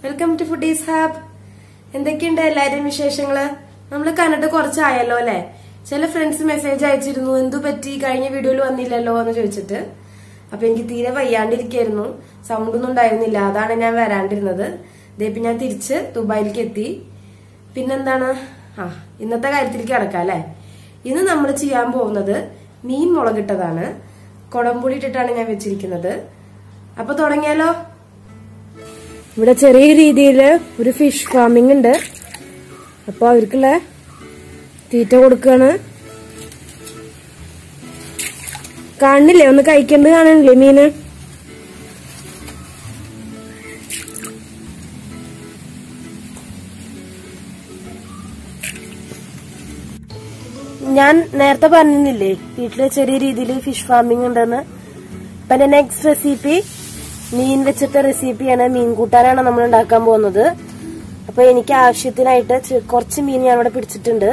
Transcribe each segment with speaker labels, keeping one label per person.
Speaker 1: Welcome to foodies ഹാബ്. എന്തൊക്കെയുണ്ട് എല്ലാവരും വിശേഷങ്ങള്? നമ്മള് കണ്ടിട്ട് കുറച്ചായല്ലോ അല്ലെ? ചില ഫ്രണ്ട്സ് മെസ്സേജ് അയച്ചിരുന്നു, എന്തു പറ്റി കഴിഞ്ഞ വീഡിയോയിൽ വന്നില്ലല്ലോ എന്ന് ചോദിച്ചിട്ട്. അപ്പൊ എനിക്ക് തീരെ വയ്യാണ്ടിരിക്കായിരുന്നു, സൗണ്ട് ഒന്നും ഉണ്ടായിരുന്നില്ല, അതാണ് ഞാൻ വരാണ്ടിരുന്നത്. ഇതേപ്പോ ഞാൻ തിരിച്ച് ദുബായിലേക്ക് എത്തി. പിന്നെന്താണ്, ഇന്നത്തെ കാര്യത്തിലേക്ക് കിടക്കാം അല്ലെ. ഇന്ന് നമ്മൾ ചെയ്യാൻ പോകുന്നത് മീൻ മുളകിട്ടതാണ്. കുടംപുളി ഇട്ടിട്ടാണ് ഞാൻ വെച്ചിരിക്കുന്നത്. അപ്പൊ തുടങ്ങിയാലോ? ഇവിടെ ചെറിയ രീതിയില് ഒരു ഫിഷ് ഫാമിംഗ് ഉണ്ട്. അപ്പൊ അവർക്കുള്ള തീറ്റ കൊടുക്കാണ്. കാണില്ലേ, ഒന്ന് കഴിക്കേണ്ടത് കാണണില്ലേ മീന്? ഞാൻ നേരത്തെ പറഞ്ഞില്ലേ വീട്ടില് ചെറിയ രീതിയിൽ ഫിഷ് ഫാമിംഗ് ഉണ്ടെന്ന്. അപ്പൊ എന്റെ നെക്സ്റ്റ് റെസിപ്പി മീൻ വെച്ചിട്ട് റെസിപ്പിയാണ്. മീൻ കൂട്ടാനാണ് നമ്മൾ ഉണ്ടാക്കാൻ പോകുന്നത്. അപ്പൊ എനിക്ക് ആവശ്യത്തിനായിട്ട് കുറച്ച് മീൻ ഞാൻ ഇവിടെ പിടിച്ചിട്ടുണ്ട്.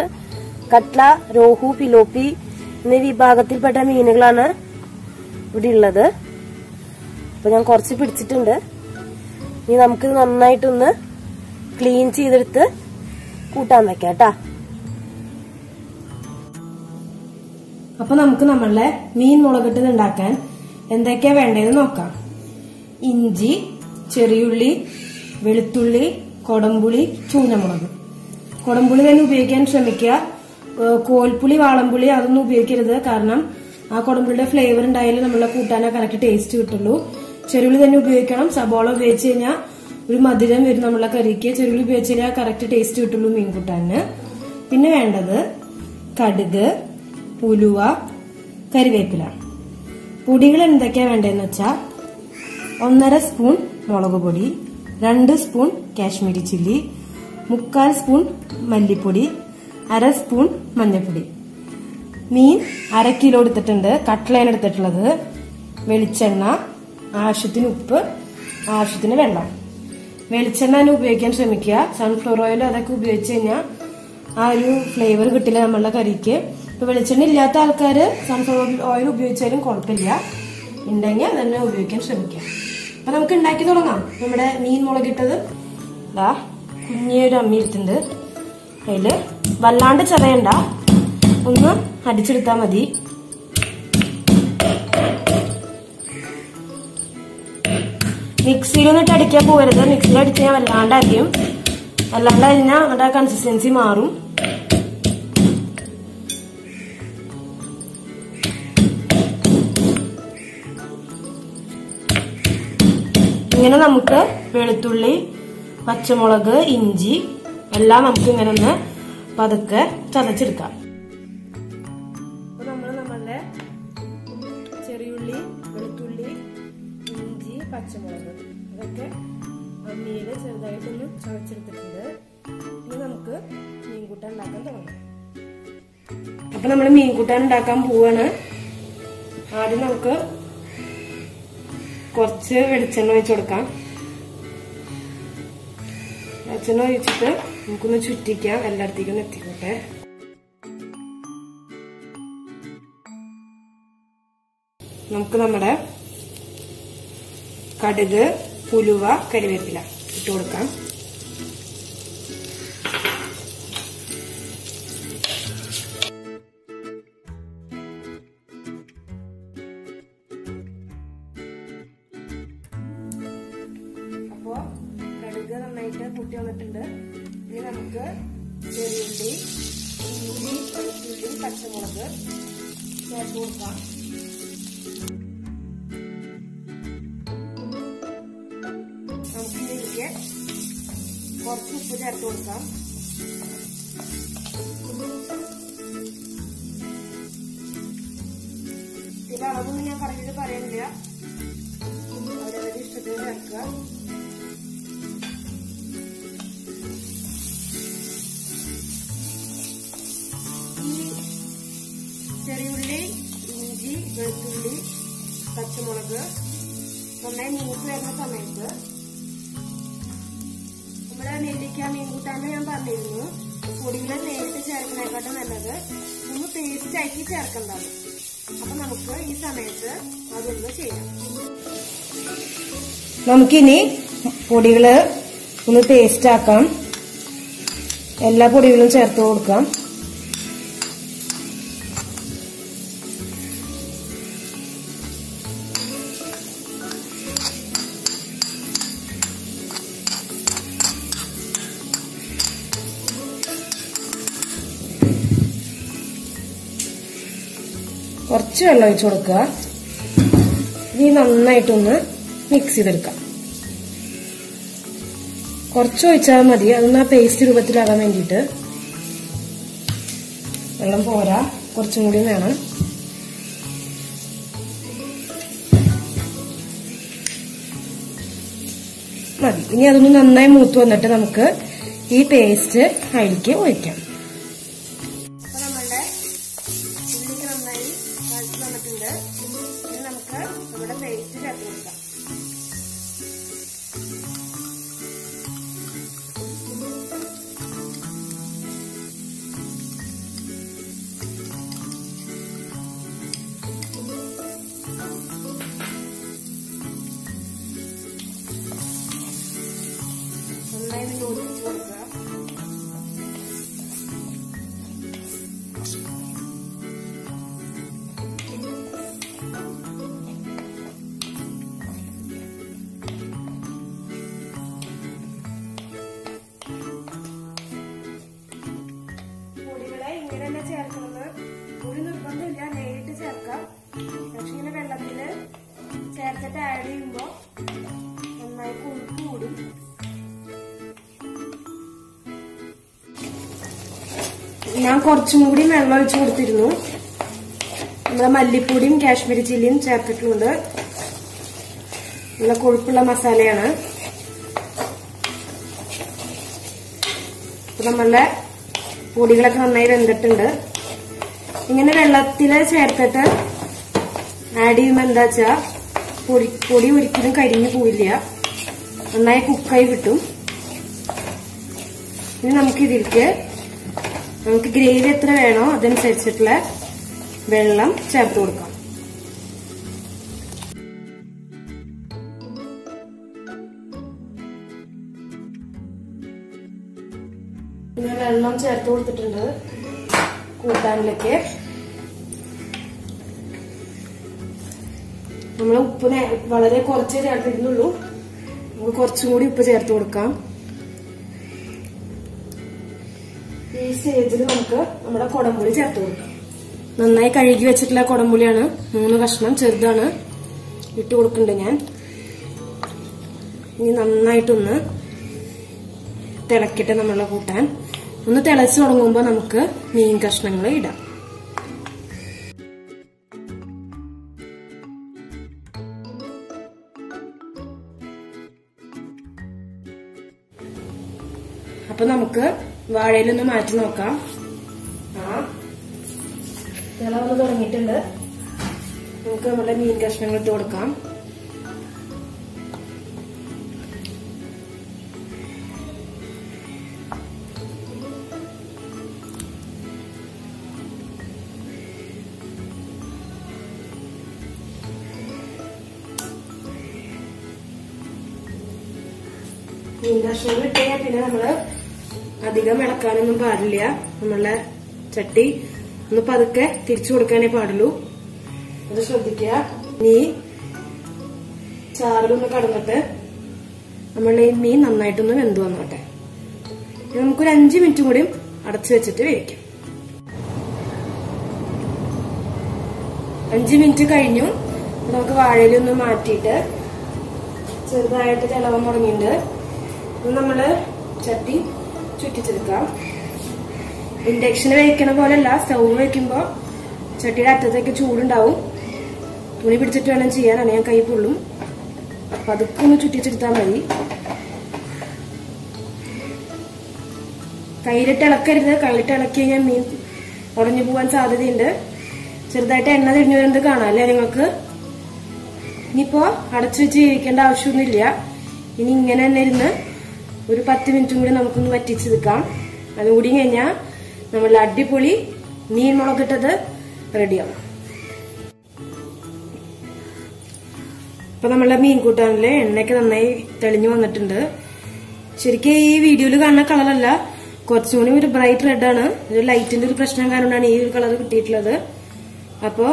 Speaker 1: കട്ട്ല, രോഹു, പിലോപ്പി എന്നീ വിഭാഗത്തിൽപ്പെട്ട മീനുകളാണ് ഇവിടെ ഉള്ളത്. അപ്പൊ ഞാൻ കുറച്ച് പിടിച്ചിട്ടുണ്ട്. ഇനി നമുക്ക് നന്നായിട്ടൊന്ന് ക്ലീൻ ചെയ്തെടുത്ത് കൂട്ടാൻ വെക്കാം കേട്ടാ. അപ്പൊ നമുക്ക് നമ്മളുടെ മീൻ മുളകിട്ടത് ഉണ്ടാക്കാൻ എന്തൊക്കെയാ വേണ്ടതെന്ന് നോക്കാം. ഇഞ്ചി, ചെറിയുള്ളി, വെളുത്തുള്ളി, കൊടംപുളി, ചൂനമുളക്. കൊടംപുളി തന്നെ ഉപയോഗിക്കാൻ ശ്രമിക്കുക. കോൽപ്പുളി, വാളംപുളി അതൊന്നും ഉപയോഗിക്കരുത്. കാരണം ആ കൊടംപുളിയുടെ ഫ്ലേവർ ഉണ്ടായാലും നമ്മളെ കൂട്ടാനാ കറക്റ്റ് ടേസ്റ്റ് കിട്ടുള്ളൂ. ചെറുള്ളി തന്നെ ഉപയോഗിക്കണം. സബോള ഉപയോഗിച്ച് കഴിഞ്ഞാൽ ഒരു മധുരം വരും നമ്മളെ കറിക്ക്. ചെറുള്ളി ഉപയോഗിച്ച് കഴിഞ്ഞാൽ കറക്റ്റ് ടേസ്റ്റ് കിട്ടുള്ളൂ മീൻ കൂട്ടാന്. പിന്നെ വേണ്ടത് കടുക്, ഉലുവ, കരിവേപ്പില. പൊടികൾ എന്തൊക്കെയാ വേണ്ടതെന്ന് വെച്ചാൽ 1.5 സ്പൂൺ മുളക് പൊടി, 2 സ്പൂൺ കാശ്മീരി ചില്ലി, 3/4 സ്പൂൺ മല്ലിപ്പൊടി, 1/2 സ്പൂൺ മഞ്ഞൾപ്പൊടി. മീൻ 1/2 കിലോ എടുത്തിട്ടുണ്ട്. കട്ട്ലയാണ് എടുത്തിട്ടുള്ളത്. വെളിച്ചെണ്ണ, ആവശ്യത്തിന് ഉപ്പ്, ആവശ്യത്തിന് വെള്ളം. വെളിച്ചെണ്ണ തന്നെ ഉപയോഗിക്കാൻ ശ്രമിക്കുക. സൺഫ്ലവർ ഓയിൽ അതൊക്കെ ഉപയോഗിച്ച് കഴിഞ്ഞാൽ ആ ഒരു ഫ്ലേവർ കിട്ടില്ല നമ്മളുടെ കറിക്ക്. ഇപ്പൊ വെളിച്ചെണ്ണ ഇല്ലാത്ത ആൾക്കാര് സൺഫ്ലവർ ഓയിൽ ഉപയോഗിച്ചാലും കുഴപ്പമില്ല. ഉണ്ടെങ്കിൽ അതന്നെ ഉപയോഗിക്കാൻ ശ്രമിക്കാം. അപ്പൊ നമുക്ക് ഉണ്ടാക്കി തുടങ്ങാം. നമ്മുടെ മീൻ മുളകിട്ടത് കുഞ്ഞൊരു അമ്മി എടുത്തിട്ടുണ്ട്. അതില് വല്ലാണ്ട് ചെറിയണ്ട, ഒന്ന് അടിച്ചെടുത്താൽ മതി. മിക്സിയിലൊന്നിട്ട് അടിക്കാൻ പോകരുത്. മിക്സിയിൽ അടിച്ച് കഴിഞ്ഞാൽ വല്ലാണ്ടായിരിക്കും. വല്ലാണ്ട് കഴിഞ്ഞാൽ അവിടെ കൺസിസ്റ്റൻസി മാറും. ഇങ്ങനെ നമുക്ക് വെളുത്തുള്ളി, പച്ചമുളക്, ഇഞ്ചി എല്ലാം നമുക്ക് ഇങ്ങനെ ഒന്ന് പതുക്കെ ചതച്ചെടുക്കാം. അപ്പൊ നമ്മളുടെ ചെറിയുള്ളി, വെളുത്തുള്ളി, ഇഞ്ചി, പച്ചമുളക് ഇതൊക്കെ അമ്മിയില് ചെറുതായിട്ടൊന്ന് ചതച്ചെടുത്തിട്ടുണ്ട്. ഇനി നമുക്ക് മീൻകൂട്ടാൻ ഉണ്ടാക്കാൻ തുടങ്ങാം. അപ്പൊ നമ്മള് മീൻകൂട്ടാൻ ഉണ്ടാക്കാൻ പോവാണ്. ആദ്യം നമുക്ക് കുറച്ച് വെളിച്ചെണ്ണ ഒഴിച്ചു കൊടുക്കാം. വെളിച്ചെണ്ണ ഒഴിച്ചിട്ട് നമുക്കൊന്ന് ചുറ്റിക്കാം. എല്ലായിടത്തേക്കും എത്തിക്കോട്ടെ. നമുക്ക് നമ്മുടെ കടുക്, ഉലുവ, കരിവേപ്പില ഇട്ട് കൊടുക്കാം. കടുക് നന്നായിട്ട് പൊട്ടി വന്നിട്ടുണ്ട്. ഇനി നമുക്ക് ചെറിയുള്ളി, ഇഞ്ചി, വെളുത്തുള്ളി, പച്ചമുളക് ചേർത്ത് കൊടുക്കാം. നമുക്ക് ഇതിലേക്ക് കുറച്ച് ഉപ്പ് ചേർത്ത് കൊടുക്കാം. ഇതിന്റെ അളവൊന്നും ഞാൻ പറഞ്ഞിട്ട് പറയുന്നില്ല, അവരവരുടെ ഇഷ്ടത്തിന് ചേർക്കുക. ചെറിയുള്ളി, ഇഞ്ചി, വെളുത്തുള്ളി, പച്ചമുളക് നന്നായി മൂത്ത് വരുന്ന സമയത്ത് നമ്മുടെ നെല്ലിക്ക മീൻകൂട്ടാന്ന് ഞാൻ പറഞ്ഞിരുന്നു, പൊടികൾ നേരിട്ട് ചേർക്കുന്നതിനെക്കാട്ടും നല്ലത് ഒന്ന് പേസ്റ്റ് ആക്കി ചേർക്കേണ്ടത്. അപ്പൊ നമുക്ക് ഈ സമയത്ത് അതൊന്ന് ചെയ്യാം. നമുക്കിനി പൊടികള് ഒന്ന് പേസ്റ്റ് ആക്കാം. എല്ലാ പൊടികളും ചേർത്ത് കൊടുക്കാം. കുറച്ച് വെള്ളം ഒഴിച്ചു കൊടുക്കുക. ഇനി നന്നായിട്ടൊന്ന് മിക്സ് ചെയ്തെടുക്കാം. കുറച്ച് ഒഴിച്ചാൽ മതി, അതൊന്ന് ആ പേസ്റ്റ് രൂപത്തിലാകാൻ വേണ്ടിയിട്ട്. വെള്ളം പോരാ, കുറച്ചും കൂടി വേണം. മതി. ഇനി അതൊന്ന് നന്നായി മൂത്ത് വന്നിട്ട് നമുക്ക് ഈ പേസ്റ്റ് അതിലേക്ക് ഒഴിക്കാം. നമ്മുടെ പേസ്റ്റ് ചേർത്ത് കൊടുക്കാം. നന്നായി യോജിപ്പിച്ച് കൊടുക്കുക. ചേർക്കുന്നത് ഒരു നിർബന്ധമില്ല, നേരിട്ട് ചേർക്കാം. പക്ഷെ ഇങ്ങനെ വെള്ളത്തില് ചേർത്തിട്ട് ആഡ് ചെയ്യുമ്പോ നന്നായി കൊഴുപ്പ് കൂടും. ഞാൻ കുറച്ചും കൂടി വെള്ളം ഒഴിച്ചു കൊടുത്തിരുന്നു. നമ്മുടെ മല്ലിപ്പൊടിയും കാശ്മീരി ചില്ലിയും ചേർത്തിട്ടുണ്ട്. നല്ല കൊഴുപ്പുള്ള മസാലയാണ്. അപ്പൊ നമ്മളുടെ പൊടികളൊക്കെ നന്നായി വെന്തിട്ടുണ്ട്. ഇങ്ങനെ വെള്ളത്തില് ചേർത്തിട്ട് ആഡ് ചെയ്യുമ്പോ എന്താ വെച്ചാ പൊടി ഒരിക്കലും കരിഞ്ഞു പോയില്ല, നന്നായി കുക്കായി കിട്ടും. ഇനി നമുക്ക് ഗ്രേവി എത്ര വേണോ അതനുസരിച്ചിട്ടുള്ള വെള്ളം ചേർത്ത് കൊടുക്കാം. പിന്നെ വെള്ളം ചേർത്ത് കൊടുത്തിട്ടുണ്ട് കൂട്ടാനിലേക്ക്. നമ്മൾ ഉപ്പ് വളരെ കുറച്ചേ ചേർത്തിരുന്നുള്ളൂ. നമുക്ക് കുറച്ചും കൂടി ഉപ്പ് ചേർത്ത് കൊടുക്കാം. ഈ സ്റ്റേജിൽ നമുക്ക് നമ്മുടെ കുടംപുളി ചേർത്ത് കൊടുക്കാം. നന്നായി കഴുകി വെച്ചിട്ടുള്ള കുടംപുളിയാണ്, 3 കഷ്ണം ചെറുതാണ് ഇട്ട് കൊടുക്കുന്നുണ്ട് ഞാൻ. ഇനി നന്നായിട്ടൊന്ന് തിളക്കിട്ട് നമ്മളെ കൂട്ടാൻ ഒന്ന് തിളച്ചു തുടങ്ങുമ്പോ നമുക്ക് മീൻ കഷ്ണങ്ങൾ ഇടാം. അപ്പൊ നമുക്ക് വാഴയിലൊന്ന് മാറ്റി നോക്കാം. തിള വന്ന് തുടങ്ങിയിട്ടുണ്ട്. നമുക്ക് നമ്മുടെ മീൻ കഷ്ണങ്ങൾ ഇട്ട് കൊടുക്കാം. മീൻ കഷ്ണങ്ങൾ ഇട്ട് കഴിഞ്ഞാൽ പിന്നെ നമ്മള് അധികം ഇളക്കാനൊന്നും പാടില്ല. നമ്മളുടെ ചട്ടി ഒന്ന് പതുക്കെ തിരിച്ചു കൊടുക്കാനേ പാടുള്ളൂ, അത് ശ്രദ്ധിക്കുക. ഇനി ചാറിലൊന്ന് കടന്നിട്ട് നമ്മളുടെ ഈ മീൻ നന്നായിട്ടൊന്ന് വെന്ത് വന്നോട്ടെ. നമുക്കൊരു 5 മിനിറ്റും കൂടി അടച്ചു വെച്ചിട്ട് വേവിക്കാം. 5 മിനിറ്റ് കഴിഞ്ഞു. നമുക്ക് വാഴയിലൊന്ന് മാറ്റിയിട്ട് ചെറുതായിട്ട് തിളവൻ തുടങ്ങിയിട്ടുണ്ട്. നമ്മള് ചട്ടി ചുറ്റിച്ചെടുക്കാം. ഇൻഡക്ഷന് വെക്കണ പോലെയല്ല, സ്റ്റൗ വെക്കുമ്പോ ചട്ടിയുടെ അറ്റത്തേക്ക് ചൂടുണ്ടാവും. തുണി പിടിച്ചിട്ട് വേണം ചെയ്യാൻ, ഞാൻ കൈ പൊള്ളും. അപ്പൊ അതൊക്കെ ഒന്ന് ചുറ്റിച്ചെടുത്താൽ മതി. കയ്യിലിട്ട് ഇളക്കരുത്, കയ്യിലിട്ട് ഇളക്കി കഴിഞ്ഞാൽ മീൻ ഉടഞ്ഞു പോവാൻ സാധ്യതയുണ്ട്. ചെറുതായിട്ട് എണ്ണ തിരിഞ്ഞു വരുന്നത് കാണാം അല്ലേ നിങ്ങൾക്ക്. ഇനിയിപ്പോ അടച്ചു വെച്ച് വേവിക്കേണ്ട ആവശ്യമൊന്നുമില്ല. ഇനി ഇങ്ങനെ തന്നെ ഇരുന്ന് ഒരു 10 മിനിറ്റും കൂടി നമുക്കൊന്ന് വറ്റിച്ചെടുക്കാം. അതുകൂടി കഴിഞ്ഞാൽ നമ്മളുടെ അടിപൊളി മീൻ മുളകിട്ടത് റെഡിയാവും. അപ്പൊ നമ്മളുടെ മീൻ കൂട്ടാനിലെ എണ്ണയൊക്കെ നന്നായി തെളിഞ്ഞു വന്നിട്ടുണ്ട്. ശരിക്കും ഈ വീഡിയോയിൽ കാണുന്ന കളറല്ല, കുറച്ചും കൂടി ഒരു ബ്രൈറ്റ് റെഡ് ആണ്. ഒരു ലൈറ്റിന്റെ ഒരു പ്രശ്നം കാരണമാണ് ഈ ഒരു കളർ കിട്ടിയിട്ടുള്ളത്. അപ്പോ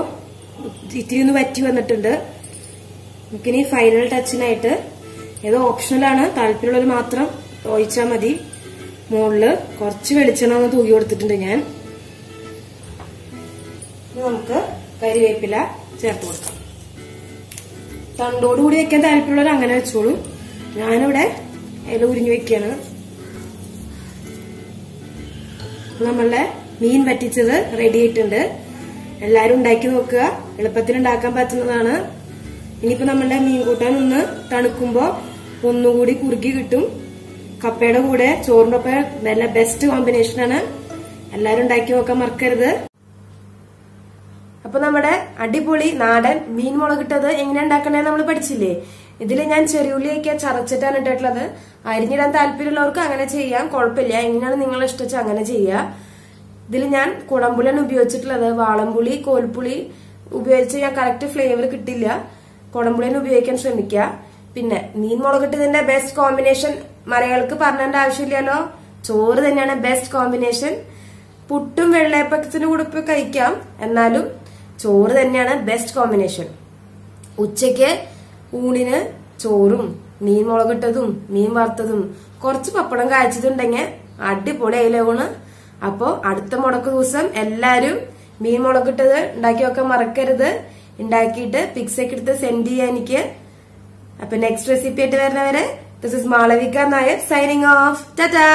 Speaker 1: ഇത്തിരി ഒന്ന് വറ്റി വന്നിട്ടുണ്ട്. നമുക്കിനി ഫൈനൽ ടച്ചിനായിട്ട് ഏതോ ഓപ്ഷണലാണ്, താല്പര്യമുള്ളവർ മാത്രം ഒഴിച്ചാൽ മതി. മുകളില് കുറച്ച് വെളിച്ചെണ്ണ ഒന്ന് തൂക്കി കൊടുത്തിട്ടുണ്ട് ഞാൻ. നമുക്ക് കരിവേപ്പില ചേർത്ത് കൊടുക്കാം. തണ്ടോടുകൂടി വെക്കാൻ താല്പര്യമുള്ളവർ അങ്ങനെ വെച്ചോളൂ. ഞാനിവിടെ ഇല ഉരിഞ്ഞു വെക്കാണ്. നമ്മളുടെ മീൻ വറ്റിച്ചത് റെഡി ആയിട്ടുണ്ട്. എല്ലാരും ഉണ്ടാക്കി നോക്കുക, എളുപ്പത്തിൽ ഉണ്ടാക്കാൻ പറ്റുന്നതാണ്. ഇനിയിപ്പോ നമ്മളുടെ മീൻ കൂട്ടാൻ ഒന്ന് തണുക്കുമ്പോ ഒന്നുകൂടി കുറുക്കി കിട്ടും. കപ്പയുടെ കൂടെ ചോറിന്റെ ഒപ്പം നല്ല ബെസ്റ്റ് കോമ്പിനേഷനാണ്. എല്ലാരും ഉണ്ടാക്കി നോക്കാൻ മറക്കരുത്. അപ്പൊ നമ്മുടെ അടിപൊളി നാടൻ മീൻ മുളകിട്ടത് എങ്ങനെ ഉണ്ടാക്കണേ നമ്മൾ പഠിച്ചില്ലേ. ഇതിൽ ഞാൻ ചെറിയുള്ളിയൊക്കെ ചതച്ചിട്ടാണ് ഇട്ടിട്ടുള്ളത്. അരിഞ്ഞിടാൻ താല്പര്യമുള്ളവർക്ക് അങ്ങനെ ചെയ്യാം, കുഴപ്പമില്ല. എങ്ങനെയാണ് നിങ്ങളെ ഇഷ്ടം അങ്ങനെ ചെയ്യുക. ഇതിൽ ഞാൻ കുടംപുളിയാണ് ഉപയോഗിച്ചിട്ടുള്ളത്. വാളംപുളി, കോൽപ്പുളി ഉപയോഗിച്ച് ഞാൻ കറക്റ്റ് ഫ്ലേവർ കിട്ടില്ല. കുടംപുളിയാണ് ഉപയോഗിക്കാൻ ശ്രമിക്കുക. പിന്നെ മീൻ മുളകിട്ടതിന്റെ ബെസ്റ്റ് കോമ്പിനേഷൻ മലയാളികൾക്ക് പറഞ്ഞേണ്ട ആവശ്യമില്ലല്ലോ, ചോറ് തന്നെയാണ് ബെസ്റ്റ് കോമ്പിനേഷൻ. പുട്ടും വെള്ളയപ്പത്തിന്റെ കൂടെ ഇപ്പൊ കഴിക്കാം, എന്നാലും ചോറ് തന്നെയാണ് ബെസ്റ്റ് കോമ്പിനേഷൻ. ഉച്ചയ്ക്ക് ഊണിന് ചോറും മീൻ മുളകിട്ടതും മീൻ വറുത്തതും കുറച്ച് പപ്പടം കാഴ്ചതുണ്ടെങ്കിൽ അടിപൊളി അയിലൂണ്. അപ്പോ അടുത്ത മുടക്ക് ദിവസം എല്ലാരും മീൻ മുളകിട്ടത് ഉണ്ടാക്കി വെക്കാൻ മറക്കരുത്. ഉണ്ടാക്കിയിട്ട് പിക്സ് ഒക്കെ എടുത്ത് സെൻഡ് ചെയ്യാൻ എനിക്ക്. അപ്പൊ നെക്സ്റ്റ് റെസിപ്പി ആയിട്ട് വരുന്നവരെ, this is Malavika Nair signing off. Tata.